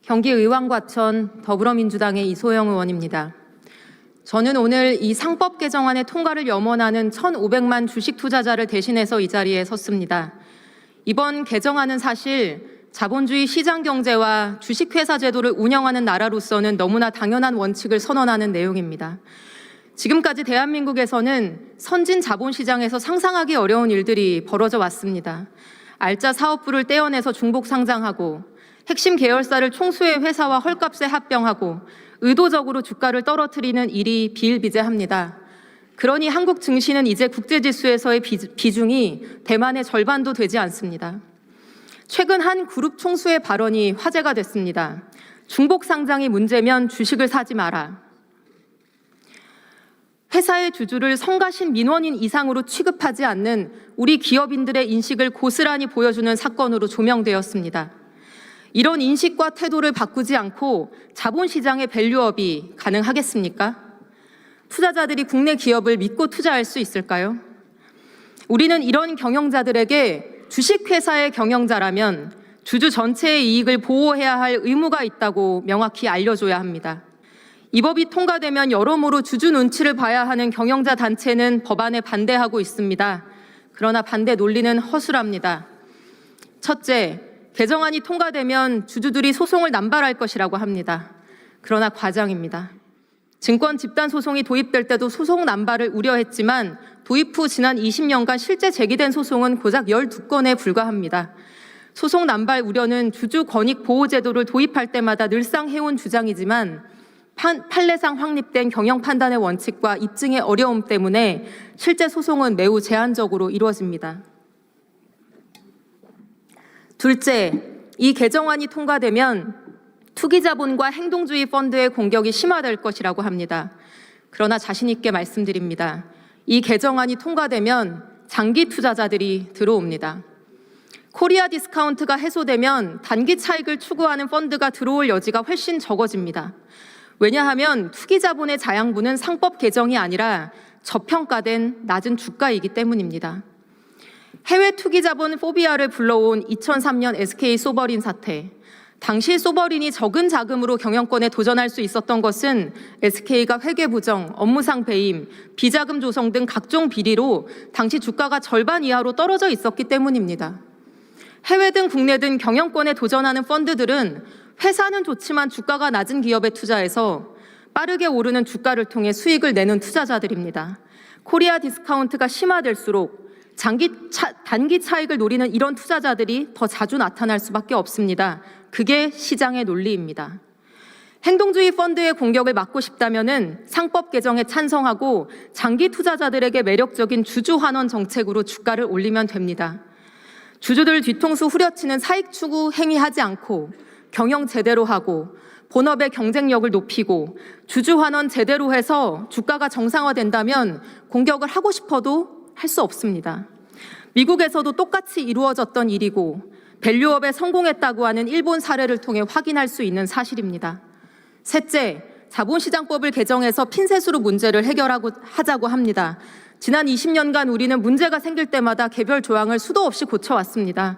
경기 의왕과천 더불어민주당의 이소영 의원입니다. 저는 오늘 이 상법 개정안의 통과를 염원하는 1,500만 주식 투자자를 대신해서 이 자리에 섰습니다. 이번 개정안은 사실 자본주의 시장 경제와 주식회사 제도를 운영하는 나라로서는 너무나 당연한 원칙을 선언하는 내용입니다. 지금까지 대한민국에서는 선진 자본시장에서 상상하기 어려운 일들이 벌어져 왔습니다. 알짜 사업부를 떼어내서 중복 상장하고 핵심 계열사를 총수의 회사와 헐값에 합병하고 의도적으로 주가를 떨어뜨리는 일이 비일비재합니다. 그러니 한국 증시는 이제 국제지수에서의 비중이 대만의 절반도 되지 않습니다. 최근 한 그룹 총수의 발언이 화제가 됐습니다. 중복 상장이 문제면 주식을 사지 마라. 회사의 주주를 성가신 민원인 이상으로 취급하지 않는 우리 기업인들의 인식을 고스란히 보여주는 사건으로 조명되었습니다. 이런 인식과 태도를 바꾸지 않고 자본시장의 밸류업이 가능하겠습니까? 투자자들이 국내 기업을 믿고 투자할 수 있을까요? 우리는 이런 경영자들에게 주식회사의 경영자라면 주주 전체의 이익을 보호해야 할 의무가 있다고 명확히 알려줘야 합니다. 이 법이 통과되면 여러모로 주주 눈치를 봐야 하는 경영자 단체는 법안에 반대하고 있습니다. 그러나 반대 논리는 허술합니다. 첫째, 개정안이 통과되면 주주들이 소송을 남발할 것이라고 합니다. 그러나 과장입니다. 증권 집단 소송이 도입될 때도 소송 남발을 우려했지만 도입 후 지난 20년간 실제 제기된 소송은 고작 12건에 불과합니다. 소송 남발 우려는 주주 권익 보호 제도를 도입할 때마다 늘상 해온 주장이지만 판례상 확립된 경영 판단의 원칙과 입증의 어려움 때문에 실제 소송은 매우 제한적으로 이루어집니다. 둘째, 이 개정안이 통과되면 투기자본과 행동주의 펀드의 공격이 심화될 것이라고 합니다. 그러나 자신 있게 말씀드립니다. 이 개정안이 통과되면 장기 투자자들이 들어옵니다. 코리아 디스카운트가 해소되면 단기 차익을 추구하는 펀드가 들어올 여지가 훨씬 적어집니다. 왜냐하면 투기자본의 자양분은 상법 개정이 아니라 저평가된 낮은 주가이기 때문입니다. 해외 투기자본 포비아를 불러온 2003년 SK 소버린 사태. 당시 소버린이 적은 자금으로 경영권에 도전할 수 있었던 것은 SK가 회계 부정, 업무상 배임, 비자금 조성 등 각종 비리로 당시 주가가 절반 이하로 떨어져 있었기 때문입니다. 해외 등 국내 등 경영권에 도전하는 펀드들은 회사는 좋지만 주가가 낮은 기업에 투자해서 빠르게 오르는 주가를 통해 수익을 내는 투자자들입니다. 코리아 디스카운트가 심화될수록 단기 차익을 노리는 이런 투자자들이 더 자주 나타날 수밖에 없습니다. 그게 시장의 논리입니다. 행동주의 펀드의 공격을 막고 싶다면 상법 개정에 찬성하고 장기 투자자들에게 매력적인 주주 환원 정책으로 주가를 올리면 됩니다. 주주들 뒤통수 후려치는 사익 추구 행위하지 않고 경영 제대로 하고 본업의 경쟁력을 높이고 주주 환원 제대로 해서 주가가 정상화된다면 공격을 하고 싶어도 할 수 없습니다. 미국에서도 똑같이 이루어졌던 일이고 밸류업에 성공했다고 하는 일본 사례를 통해 확인할 수 있는 사실입니다. 셋째, 자본시장법을 개정해서 핀셋으로 문제를 해결하자고 합니다. 지난 20년간 우리는 문제가 생길 때마다 개별 조항을 수도 없이 고쳐왔습니다.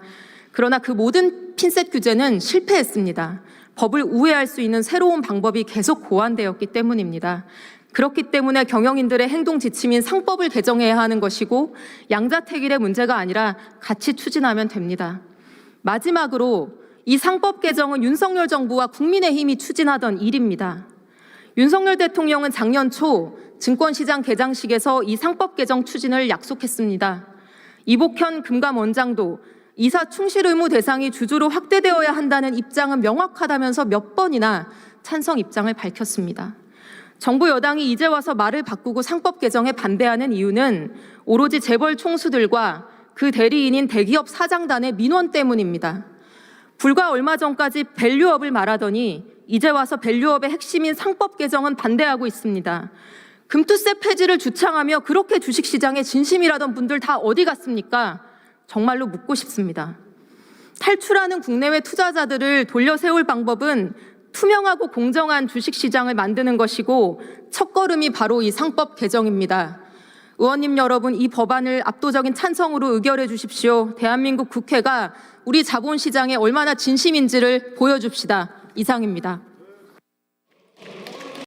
그러나 그 모든 핀셋 규제는 실패했습니다. 법을 우회할 수 있는 새로운 방법이 계속 고안되었기 때문입니다. 그렇기 때문에 경영인들의 행동 지침인 상법을 개정해야 하는 것이고 양자택일의 문제가 아니라 같이 추진하면 됩니다. 마지막으로 이 상법 개정은 윤석열 정부와 국민의힘이 추진하던 일입니다. 윤석열 대통령은 작년 초 증권시장 개장식에서 이 상법 개정 추진을 약속했습니다. 이복현 금감원장도 이사 충실 의무 대상이 주주로 확대되어야 한다는 입장은 명확하다면서 몇 번이나 찬성 입장을 밝혔습니다. 정부 여당이 이제 와서 말을 바꾸고 상법 개정에 반대하는 이유는 오로지 재벌 총수들과 그 대리인인 대기업 사장단의 민원 때문입니다. 불과 얼마 전까지 밸류업을 말하더니 이제 와서 밸류업의 핵심인 상법 개정은 반대하고 있습니다. 금투세 폐지를 주창하며 그렇게 주식시장에 진심이라던 분들 다 어디 갔습니까? 정말로 묻고 싶습니다. 탈출하는 국내외 투자자들을 돌려 세울 방법은 투명하고 공정한 주식시장을 만드는 것이고 첫걸음이 바로 이 상법 개정입니다. 의원님 여러분, 이 법안을 압도적인 찬성으로 의결해 주십시오. 대한민국 국회가 우리 자본시장에 얼마나 진심인지를 보여줍시다. 이상입니다.